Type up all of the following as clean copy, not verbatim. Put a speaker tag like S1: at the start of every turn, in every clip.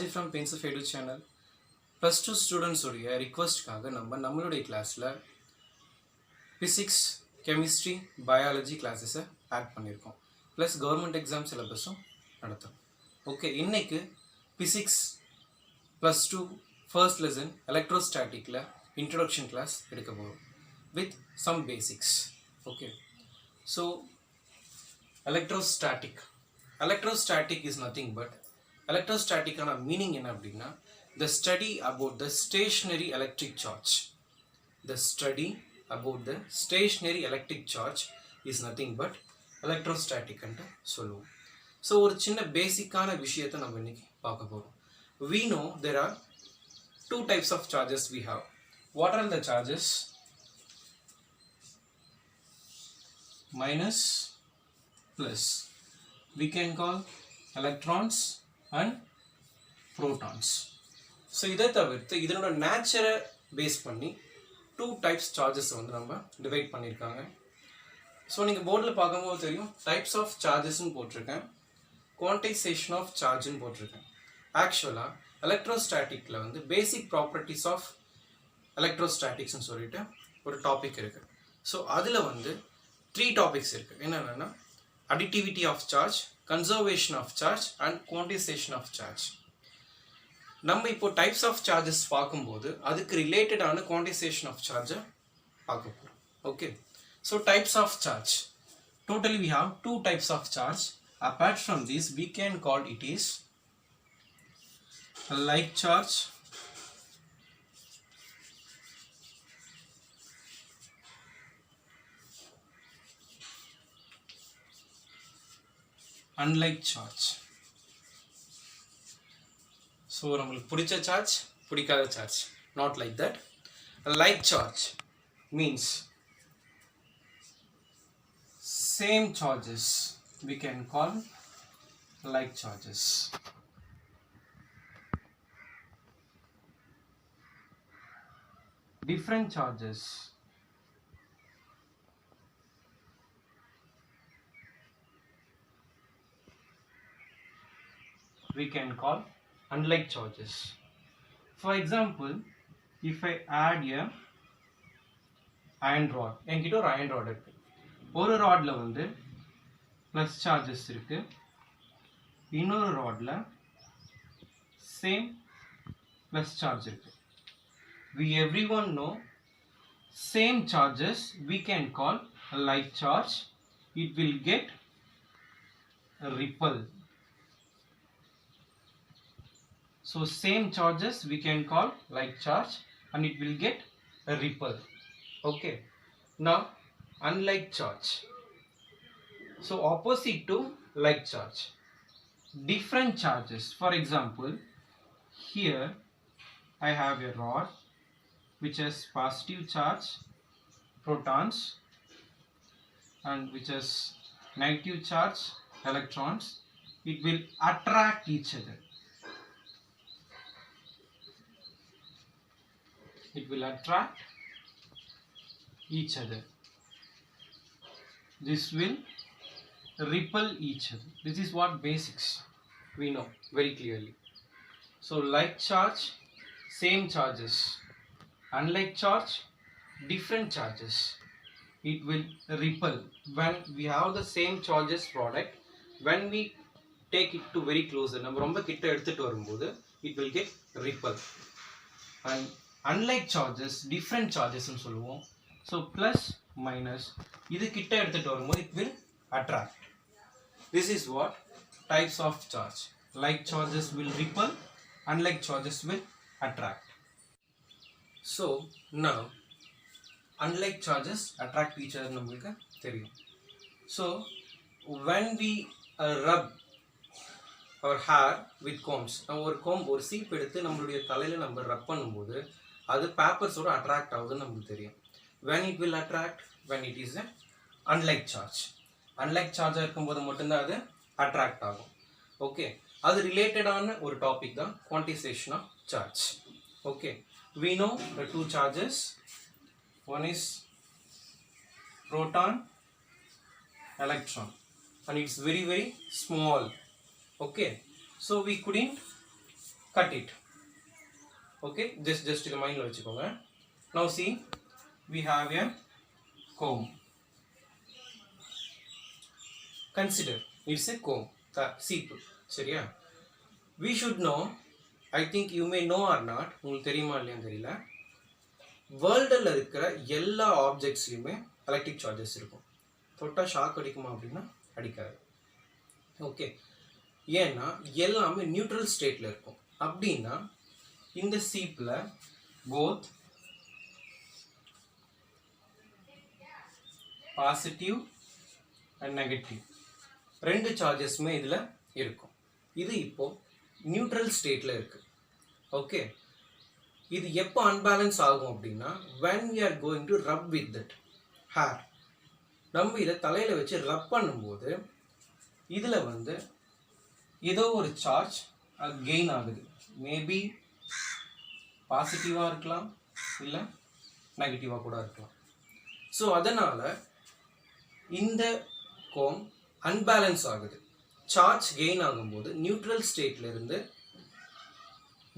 S1: Raji from Pains of Edu channel. Plus 2 students உடைய ரிக்வெஸ்ட்காக நம்மளுடைய கிளாஸில் ஃபிசிக்ஸ் கெமிஸ்ட்ரி பயாலஜி கிளாஸஸை ஆட் பண்ணியிருக்கோம். ப்ளஸ் கவர்மெண்ட் எக்ஸாம் சிலபஸும் நடத்துகிறோம். ஓகே, இன்னைக்கு ஃபிசிக்ஸ் ப்ளஸ் 2 ஃபர்ஸ்ட் லெசன் எலக்ட்ரோஸ்டாட்டிக்கில் இன்ட்ரொடக்ஷன் கிளாஸ் எடுக்க போகிறோம் with some basics. Okay, so electrostatic is nothing but electrostatic ஆன மீனிங் என்ன அப்படின்னா the study about the stationary electric charge. The study about the stationary electric charge is nothing but electrostatic என்று சொல்லுவோம். So ஒரு சின்ன பேசிக்கான விஷயத்தை நம்ம இன்னைக்கு பார்க்க போகிறோம். We know there are two types of charges we have. What are the charges? Minus, plus. We can call electrons and protons. So இதை தவிர்த்து இதனோட நேச்சரை பேஸ் பண்ணி டூ டைப்ஸ் சார்ஜஸ் வந்து நம்ம டிவைட் பண்ணியிருக்காங்க. ஸோ நீங்கள் போர்டில் பார்க்கும்போது தெரியும், டைப்ஸ் ஆஃப் சார்ஜஸ்ன்னு போட்டிருக்கேன், குவான்டைசேஷன் ஆஃப் சார்ஜ்னு போட்டிருக்கேன். ஆக்சுவலாக எலக்ட்ரோஸ்டாட்டிக்கில் வந்து பேசிக் ப்ராப்பர்ட்டிஸ் ஆஃப் எலக்ட்ரோஸ்டாட்டிக்ஸ்னு சொல்லிட்டு ஒரு டாபிக் இருக்குது. ஸோ அதில் வந்து 3 டாபிக்ஸ் இருக்குது. என்னென்னா additivity of charge, conservation of charge and quantization of charge. நம்ம இப்போ டைப்ஸ் ஆஃப் சார்ஜஸ் பார்க்கும்போது அதுக்கு ரிலேட்டடான குவான்டைசேஷன் ஆஃப் சார்ஜை பார்க்க போகிறோம். Okay, so types of charge, totally we have 2 types of charge. Apart from this we can call it is like charge unlike charge. So நம்மளுக்கு பிடிச்ச சார்ஜ், பிடிக்காத charge, not like that. Like charge means same charges we can call like charges. Different charges we can call unlike charges. For example, if I add a iron rod, என்கிட்ட ஒரு iron rod இருக்கு. ஒரு ராட்ல வந்து plus charges இருக்கு, இன்னொரு ராட்ல same plus charge இருக்கு. We everyone know same charges we can call a like charge. It will get a ripple. So same charges we can call like charge and it will get a ripple. Okay, now unlike charge, so opposite to like charge, different charges. For example, here I have a rod which has positive charge, protons, and which has negative charge, electrons. It will attract each other. It will attract each other. This will repel each other. This is what basics we know very clearly. So like charge, same charges. Unlike charge, different charges. It will repel. When we have the same charges product, when we take it to very closer, நம்ம ரொம்ப கிட்ட எடுத்துட்டு வரும்போது it will get repel. And unlike charges, different charges னு சொல்லுவோம். So plus minus, இது கிட்ட எடுத்துட்டு வரும்போது it will attract. This is what types of charge. Like charges will repel, unlike charges will attract. So now unlike charges attract each other நம்மளுக்கு தெரியும். So when we rub our hair with combs, நம்ம ஒரு comb, ஒரு cheap எடுத்து நம்மளுடைய தலையில நம்ம ரப் பண்ணும்போது அது பேப்பர்ஸோட அட்ராக்ட் ஆகுதுன்னு நமக்கு தெரியும். when it will attract, when it is a unlike charge. unlike charge இருக்கும்போது மட்டும்தான் அது அட்ராக்ட் ஆகும். ஓகே, அது ரிலேட்டடான ஒரு டாபிக் தான் quantization of charge. Okay, we know the two charges. One is proton, electron, and it's very small. Okay, so we couldn't cut it. Okay, just in mind vechikoga. Now see, we have a comb. Consider it's a comb, seep. சரியா? We should know, I think you may know or not, உங்களுக்கு தெரியுமா இல்லையான்னு தெரியல, வேர்ல்டில் இருக்கிற எல்லா ஆப்ஜெக்ட்ஸ்லையுமே electric charges இருக்கும். தொட்டால் ஷாக் அடிக்குமா அப்படின்னா அடிக்காது. ஓகே, ஏன்னா எல்லாமே நியூட்ரல் ஸ்டேட்டில் இருக்கும். அப்படின்னா இந்த சீப்பில் போத் பாசிட்டிவ் அண்ட் நெகட்டிவ் ரெண்டு சார்ஜஸ்மே இதில் இருக்கும். இது இப்போ நியூட்ரல் ஸ்டேட்டில் இருக்குது. ஓகே, இது எப்போ அன்பேலன்ஸ் ஆகும் அப்படின்னா when we are going to rub with that hair, நம்ம இதை தலையில் வச்சு ரப் பண்ணும்போது இதில் வந்து ஏதோ ஒரு சார்ஜ் கெயின் ஆகுது. மேபி பாசிட்டிவாக இருக்கலாம், இல்லை நெகட்டிவாக கூட இருக்கலாம். ஸோ அதனால் இந்த கோம் அன்பேலன்ஸ் ஆகுது. சார்ஜ் கெயின் ஆகும்போது நியூட்ரல் ஸ்டேட்லேருந்து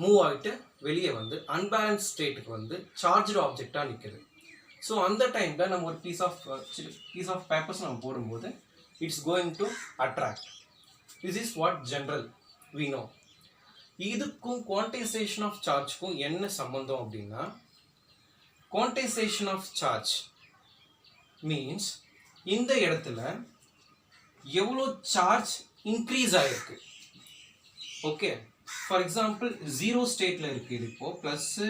S1: மூவ் ஆகிட்டு வெளியே வந்து அன்பேலன்ஸ் ஸ்டேட்டுக்கு வந்து சார்ஜ்டு ஆப்ஜெக்டாக நிற்குது. ஸோ அந்த டைமில் நம்ம ஒரு பீஸ் ஆஃப் பேப்பர்ஸ் நம்ம போடும்போது it's going to attract. This is what general we know. இதுக்கும் குவான்டைசேஷன் ஆஃப் சார்ஜ்க்கும் என்ன சம்மந்தம் அப்படின்னா, குவான்டைசேஷன் ஆஃப் சார்ஜ் மீன்ஸ் இந்த இடத்துல எவ்வளோ சார்ஜ் இன்க்ரீஸ் ஆகிருக்கு. ஓகே, ஃபார் எக்ஸாம்பிள் ஜீரோ ஸ்டேட்டில் இருக்குது. இது இப்போது ப்ளஸ்ஸு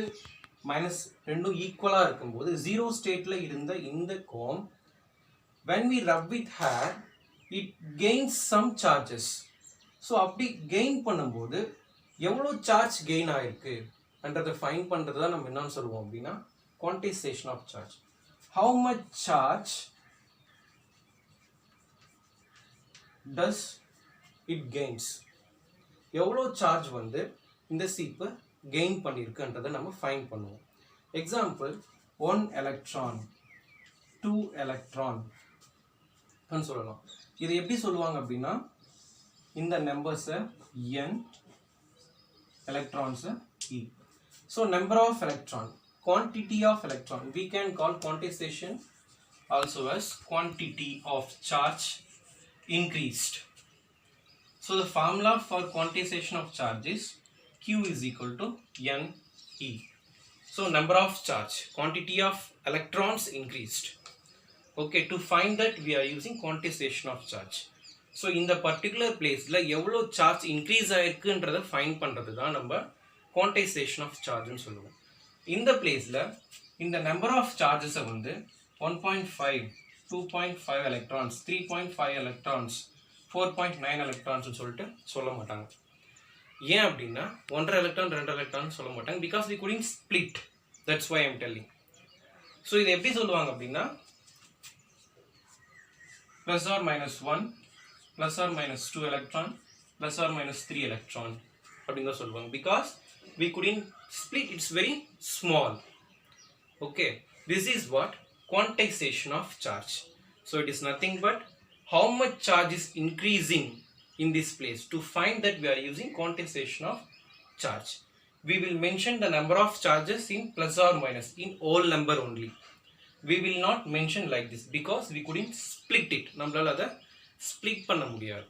S1: மைனஸ் ரெண்டும் ஈக்குவலாக இருக்கும்போது ஜீரோ ஸ்டேட்டில் இருந்த இந்த comb when we rub with hair it gains some charges. So அப்படி கெயின் பண்ணும்போது எவ்வளோ சார்ஜ் கெயின் ஆகிருக்கு என்றதை ஃபைன் பண்ணுறது தான் நம்ம என்னன்னு சொல்லுவோம் அப்படின்னா quantization of charge. how much charge does it gains, எவ்வளோ சார்ஜ் வந்து இந்த சீப்பு கெயின் பண்ணியிருக்குன்றதை நம்ம ஃபைன் பண்ணுவோம். எக்ஸாம்பிள் 1 எலக்ட்ரான் 2 எலக்ட்ரான் சொல்லலாம். இது எப்படி சொல்லுவாங்க அப்படின்னா, இந்த நம்பர்ஸை n, எலக்ட்ரான்ஸை e. So number of electron, quantity of electron, we can call quantization also as quantity of charge increased. So the formula for quantization of charge is Q is equal to NE. So number of charge, quantity of electrons increased. Okay, to find that we are using quantization of charge. So in the particular place la evlo charge increase ஆயிருக்குன்றதை find பண்ணுறது தான் நம்ம quantization of charge ன்னு சொல்லுவோம். இந்த பிளேஸில் இந்த number of சார்ஜஸை வந்து 1.5, 2.5 எலக்ட்ரான்ஸ், 3.5 எலக்ட்ரான்ஸ், 4.9 எலக்ட்ரான்ஸ்னு சொல்லிட்டு சொல்ல மாட்டாங்க. ஏன் அப்படின்னா 1.5 எலக்ட்ரான் 2 எலக்ட்ரான் சொல்ல மாட்டாங்க. Because we couldn't split. That's why I'm telling. ஸோ இதை எப்படி சொல்லுவாங்க அப்படின்னா plus or minus 1, plus or minus 2 electron, plus or minus 3 electron அப்படின்னு தான் சொல்லுவாங்க. Because we couldn't split, it's very small. Okay, this is what quantization of charge. So it is nothing but how much charge is increasing in this place. To find that we are using quantization of charge. We will mention the number of charges in plus or minus, in whole number only. We will not mention like this because we couldn't split it. நம்மளால அதை split பண்ண முடியாது.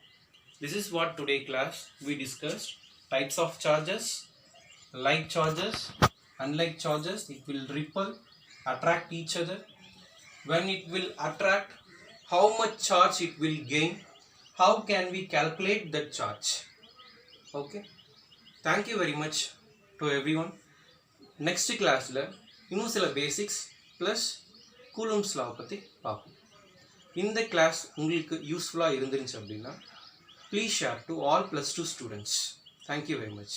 S1: This is what today class we discussed. Types of charges, like charges, unlike charges, it will repel, attract each other. When it will attract, how much charge it will gain, how can we calculate that charge. Okay, thank you very much to everyone. Next class la இன்னும் சில basics plus Coulomb's law பற்றி பார்ப்போம். இந்த class உங்களுக்கு யூஸ்ஃபுல்லாக இருந்துருந்துச்சு அப்படின்னா please share to all +2 students. Thank you very much.